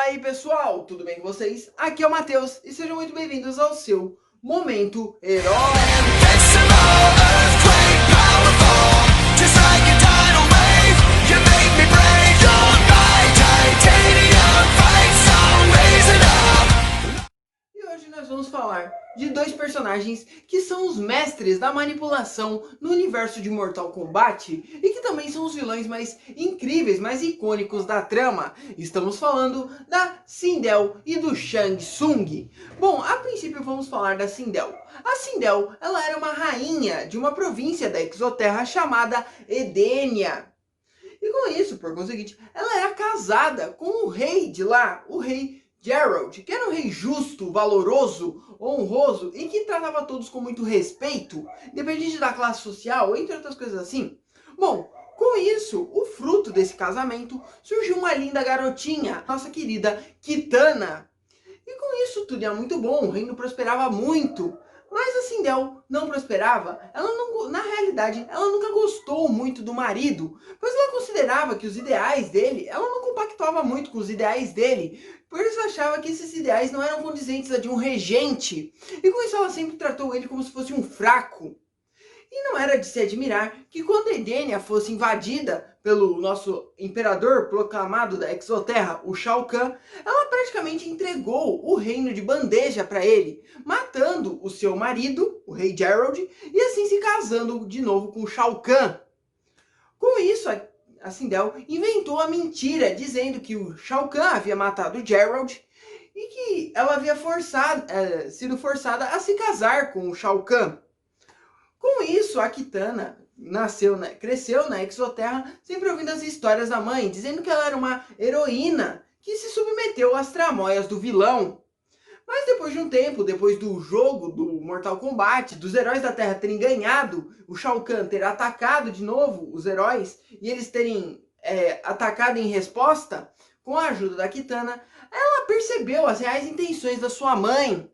aí pessoal, tudo bem com vocês? Aqui é o Matheus e sejam muito bem-vindos ao seu Momento Herói. E hoje nós vamos falar de dois personagens que são os mestres da manipulação no universo de Mortal Kombat e que também são os vilões mais incríveis, mais icônicos da trama. Estamos falando da Sindel e do Shang Tsung. Bom, a princípio vamos falar da Sindel. A Sindel, ela era uma rainha de uma província da Exoterra chamada Edenia. E com isso, por conseguinte, ela era casada com o rei de lá, o rei Geralt, que era um rei justo, valoroso, honroso e que tratava todos com muito respeito, independente da classe social, entre outras coisas assim. Bom, com isso, o fruto desse casamento, surgiu uma linda garotinha, nossa querida Kitana. E com isso tudo ia muito bom, o reino prosperava muito. Mas a Sindel não prosperava, na realidade, ela nunca gostou muito do marido, pois ela considerava que os ideais dele, ela não compactuava muito com os ideais dele, pois ela achava que esses ideais não eram condizentes a de um regente, e com isso ela sempre tratou ele como se fosse um fraco. E não era de se admirar que quando Edenia fosse invadida pelo nosso imperador proclamado da Exoterra, o Shao Kahn, ela praticamente entregou o reino de bandeja para ele, matando o seu marido, o rei Geralt, e assim se casando de novo com o Shao Kahn. Com isso, a Sindel inventou a mentira, dizendo que o Shao Kahn havia matado o Geralt e que ela havia sido forçada a se casar com o Shao Kahn. Com isso, a Kitana cresceu na Exoterra, sempre ouvindo as histórias da mãe, dizendo que ela era uma heroína que se submeteu às tramóias do vilão. Mas depois de um tempo, depois do jogo do Mortal Kombat, dos heróis da Terra terem ganhado, o Shao Kahn ter atacado de novo os heróis, e eles terem atacado em resposta, com a ajuda da Kitana, ela percebeu as reais intenções da sua mãe.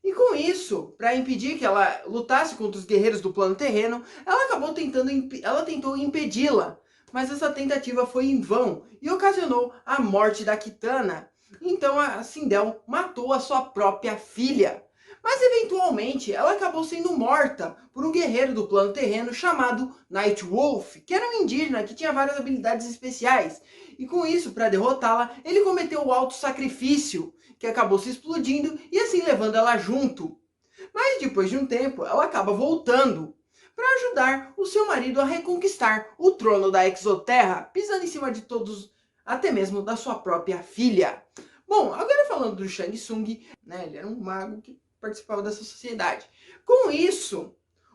E com isso, para impedir que ela lutasse contra os guerreiros do plano terreno, ela tentou impedi-la. Mas essa tentativa foi em vão e ocasionou a morte da Kitana. Então a Sindel matou a sua própria filha. Mas eventualmente ela acabou sendo morta por um guerreiro do plano terreno chamado Nightwolf, que era um indígena que tinha várias habilidades especiais. E com isso, para derrotá-la, ele cometeu o auto-sacrifício, que acabou se explodindo e assim levando ela junto. Mas depois de um tempo, ela acaba voltando para ajudar o seu marido a reconquistar o trono da Exoterra, pisando em cima de todos, até mesmo da sua própria filha. Bom, agora falando do Shang Tsung, né, ele era um mago que participava dessa sociedade. Com isso,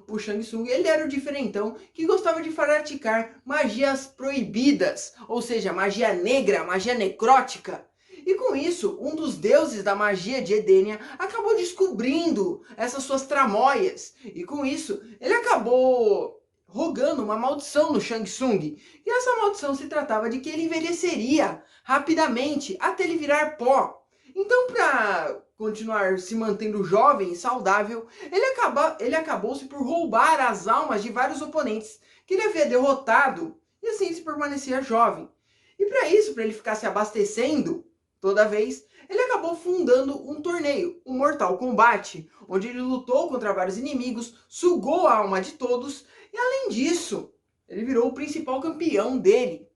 o Shang Tsung, ele era o diferentão que gostava de praticar magias proibidas, ou seja, magia negra, magia necrótica. E com isso, um dos deuses da magia de Edenia acabou descobrindo essas suas tramóias. E com isso, ele acabou rogando uma maldição no Shang Tsung. E essa maldição se tratava de que ele envelheceria rapidamente até ele virar pó. Então, para continuar se mantendo jovem e saudável, ele acabou-se por roubar as almas de vários oponentes que ele havia derrotado. E assim ele se permanecia jovem. E para isso, para ele ficar se abastecendo toda vez, ele acabou fundando um torneio, o Mortal Kombat, onde ele lutou contra vários inimigos, sugou a alma de todos e além disso, ele virou o principal campeão dele.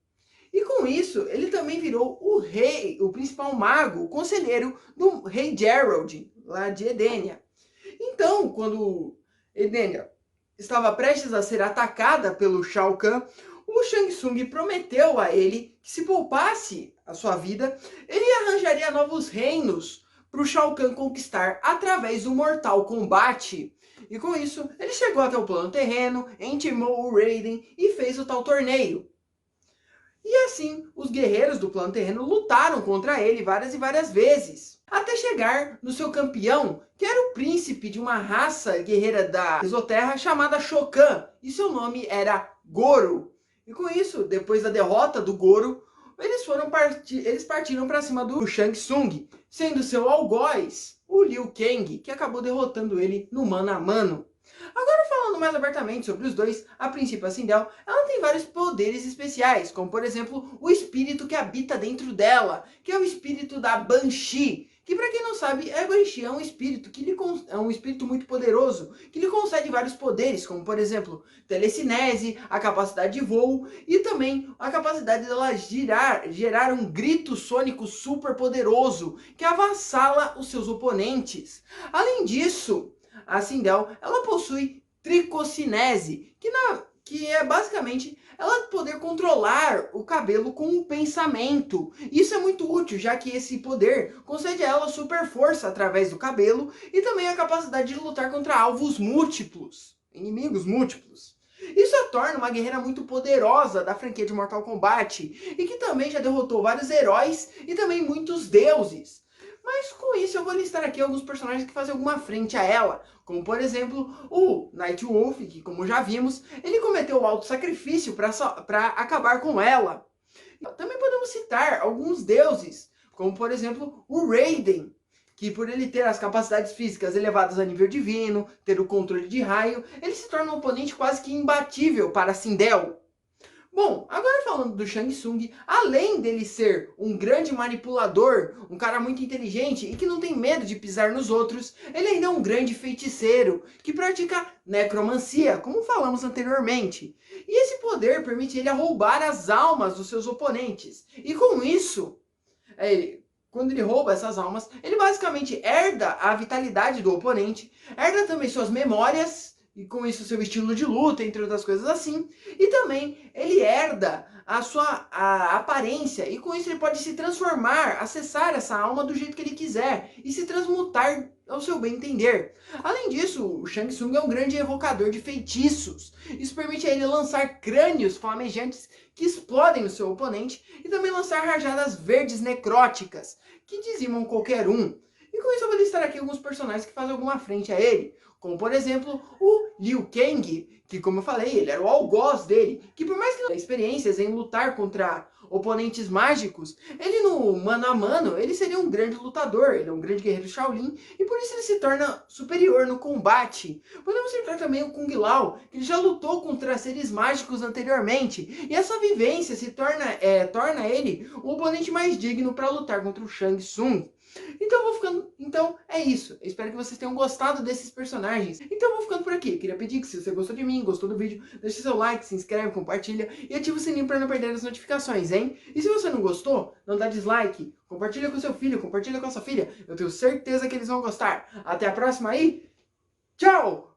E com isso, ele também virou o rei, o principal mago, o conselheiro do rei Geralt, lá de Edenia. Então, quando Edenia estava prestes a ser atacada pelo Shao Kahn, o Shang Tsung prometeu a ele que se poupasse a sua vida, ele arranjaria novos reinos para o Shao Kahn conquistar através do Mortal Kombat. E com isso, ele chegou até o plano terreno, intimou o Raiden e fez o tal torneio. E assim, os guerreiros do plano terreno lutaram contra ele várias e várias vezes, até chegar no seu campeão, que era o príncipe de uma raça guerreira da Exoterra chamada Shao Kahn, e seu nome era Goro. E com isso, depois da derrota do Goro, eles partiram para cima do Shang Tsung, sendo seu algoz o Liu Kang, que acabou derrotando ele no mano a mano. Agora falando Falando mais abertamente sobre os dois, a princípio a Sindel, ela tem vários poderes especiais, como por exemplo, o espírito que habita dentro dela, que é o espírito da Banshee, que para quem não sabe, a Banshee é um espírito é um espírito muito poderoso, que lhe concede vários poderes, como por exemplo, telecinese, a capacidade de voo e também a capacidade dela gerar um grito sônico super poderoso, que avassala os seus oponentes. Além disso, a Sindel, ela possui tricocinese, que é basicamente ela poder controlar o cabelo com o pensamento. Isso é muito útil, já que esse poder concede a ela super força através do cabelo e também a capacidade de lutar contra alvos múltiplos, inimigos múltiplos. Isso a torna uma guerreira muito poderosa da franquia de Mortal Kombat e que também já derrotou vários heróis e também muitos deuses. Mas com isso eu vou listar aqui alguns personagens que fazem alguma frente a ela, como por exemplo o Nightwolf, que como já vimos, ele cometeu o auto-sacrifício para acabar com ela. Também podemos citar alguns deuses, como por exemplo o Raiden, que por ele ter as capacidades físicas elevadas a nível divino, ter o controle de raio, ele se torna um oponente quase que imbatível para Sindel. Bom, agora falando do Shang Tsung, além dele ser um grande manipulador, um cara muito inteligente e que não tem medo de pisar nos outros, ele ainda é um grande feiticeiro, que pratica necromancia, como falamos anteriormente. E esse poder permite ele roubar as almas dos seus oponentes. E com isso, quando ele rouba essas almas, ele basicamente herda a vitalidade do oponente, herda também suas memórias, e com isso seu estilo de luta, entre outras coisas assim. E também ele herda a aparência, e com isso ele pode se transformar, acessar essa alma do jeito que ele quiser, e se transmutar ao seu bem entender. Além disso, o Shang Tsung é um grande evocador de feitiços. Isso permite a ele lançar crânios flamejantes que explodem o seu oponente, e também lançar rajadas verdes necróticas, que dizimam qualquer um. E com isso eu vou listar aqui alguns personagens que fazem alguma frente a ele, como por exemplo o Liu Kang, que como eu falei, ele era o algoz dele, que por mais que não tenha experiências em lutar contra oponentes mágicos, ele no mano a mano, ele seria um grande lutador, ele é um grande guerreiro Shaolin, e por isso ele se torna superior no combate. Podemos citar também o Kung Lao, que ele já lutou contra seres mágicos anteriormente, e essa vivência torna ele o oponente mais digno para lutar contra o Shang Tsung. Então é isso. Eu espero que vocês tenham gostado desses personagens. Então eu vou ficando por aqui. Queria pedir que se você gostou de mim, gostou do vídeo, deixe seu like, se inscreve, compartilha e ativa o sininho para não perder as notificações, hein? E se você não gostou, não dá dislike, compartilha com seu filho, compartilha com a sua filha. Eu tenho certeza que eles vão gostar. Até a próxima aí. Tchau!